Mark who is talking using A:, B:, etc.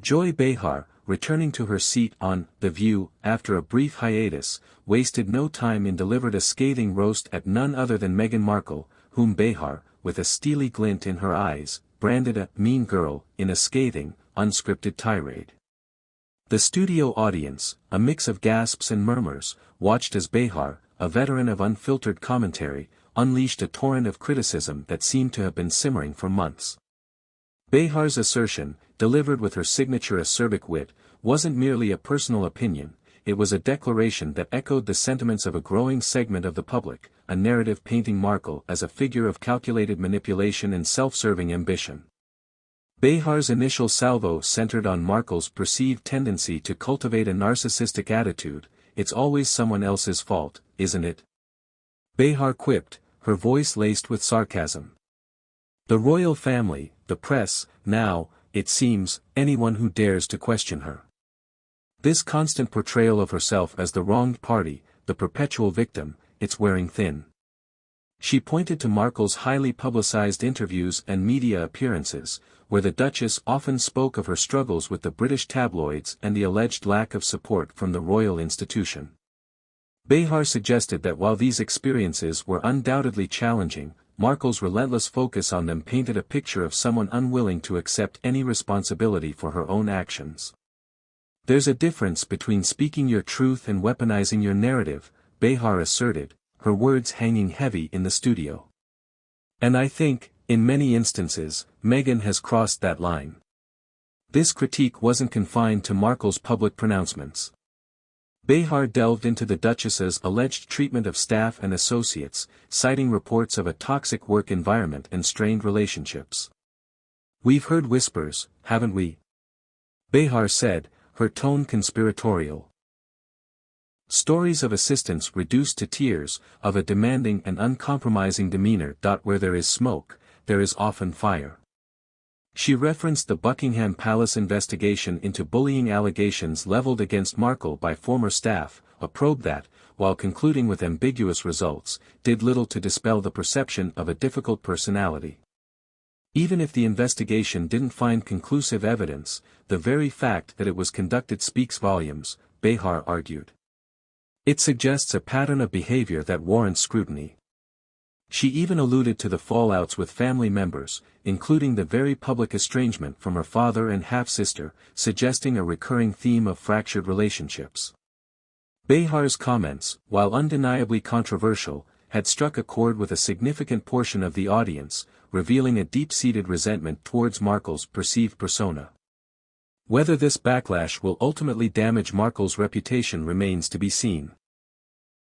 A: Joy Behar, returning to her seat on The View after a brief hiatus, wasted no time and delivered a scathing roast at none other than Meghan Markle, whom Behar, with a steely glint in her eyes, branded a mean girl in a scathing, unscripted tirade. The studio audience, a mix of gasps and murmurs, watched as Behar, a veteran of unfiltered commentary, unleashed a torrent of criticism that seemed to have been simmering for months. Behar's assertion, delivered with her signature acerbic wit, wasn't merely a personal opinion, it was a declaration that echoed the sentiments of a growing segment of the public, a narrative painting Markle as a figure of calculated manipulation and self-serving ambition. Behar's initial salvo centered on Markle's perceived tendency to cultivate a narcissistic attitude, "It's always someone else's fault, isn't it?" Behar quipped, her voice laced with sarcasm. The royal family, the press, now, it seems, anyone who dares to question her. This constant portrayal of herself as the wronged party, the perpetual victim, it's wearing thin. She pointed to Markle's highly publicized interviews and media appearances, where the Duchess often spoke of her struggles with the British tabloids and the alleged lack of support from the royal institution. Behar suggested that while these experiences were undoubtedly challenging, Markle's relentless focus on them painted a picture of someone unwilling to accept any responsibility for her own actions. "There's a difference between speaking your truth and weaponizing your narrative," Behar asserted, her words hanging heavy in the studio. "And I think, in many instances, Meghan has crossed that line." This critique wasn't confined to Markle's public pronouncements. Behar delved into the Duchess's alleged treatment of staff and associates, citing reports of a toxic work environment and strained relationships. "We've heard whispers, haven't we?" Behar said, her tone conspiratorial. "Stories of assistants reduced to tears, of a demanding and uncompromising demeanor. Where there is smoke, there is often fire." She referenced the Buckingham Palace investigation into bullying allegations leveled against Markle by former staff, a probe that, while concluding with ambiguous results, did little to dispel the perception of a difficult personality. Even if the investigation didn't find conclusive evidence, the very fact that it was conducted speaks volumes, Behar argued. It suggests a pattern of behavior that warrants scrutiny. She even alluded to the fallouts with family members, including the very public estrangement from her father and half-sister, suggesting a recurring theme of fractured relationships. Behar's comments, while undeniably controversial, had struck a chord with a significant portion of the audience, revealing a deep-seated resentment towards Markle's perceived persona. Whether this backlash will ultimately damage Markle's reputation remains to be seen.